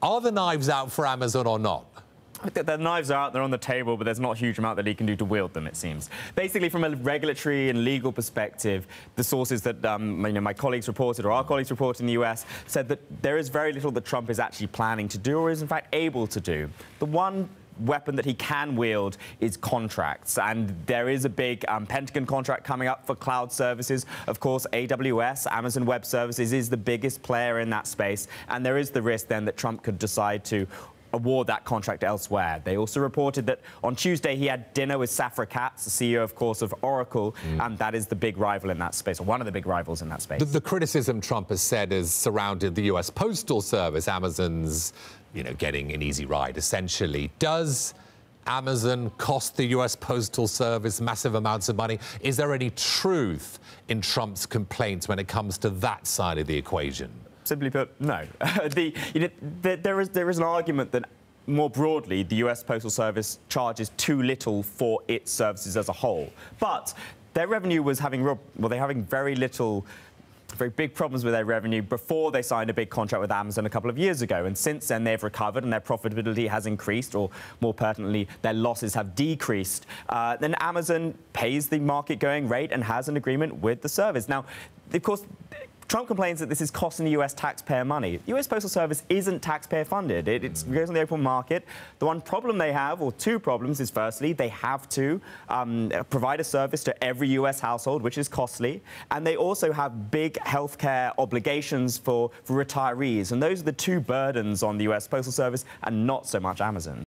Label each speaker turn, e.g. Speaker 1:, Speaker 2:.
Speaker 1: Are the knives out for Amazon or not?
Speaker 2: The knives are out, they're on the table, but there's not a huge amount that he can do to wield them, it seems. Basically, from a regulatory and legal perspective, the sources that my colleagues reported, or our colleagues reported in the US, said that there is very little that Trump is actually planning to do or is, in fact, able to do. The one weapon that he can wield is contracts, and there is a big Pentagon contract coming up for cloud services. Of course, AWS, Amazon Web Services, is the biggest player in that space, and there is the risk then that Trump could decide to award that contract elsewhere. They also reported that on Tuesday he had dinner with Safra Catz, the CEO, of course, of Oracle, and that is the big rival in that space, or one of the big rivals in that space.
Speaker 1: The criticism Trump has said has surrounded the US Postal Service. Amazon's, getting an easy ride, essentially. Does Amazon cost the US Postal Service massive amounts of money? Is there any truth in Trump's complaints when it comes to that side of the equation?
Speaker 2: Simply put, no. There is an argument that, more broadly, the US Postal Service charges too little for its services as a whole. But their revenue was having very big problems with their revenue before they signed a big contract with Amazon a couple of years ago. And since then, they've recovered and their profitability has increased, or more pertinently, their losses have decreased. Then Amazon pays the market-going rate and has an agreement with the service. Now, of course, Trump complains that this is costing the US taxpayer money. The US Postal Service isn't taxpayer funded. It goes on the open market. The one problem they have, or two problems, is firstly, they have to provide a service to every US household, which is costly. And they also have big healthcare obligations for retirees. And those are the two burdens on the US Postal Service, and not so much Amazon.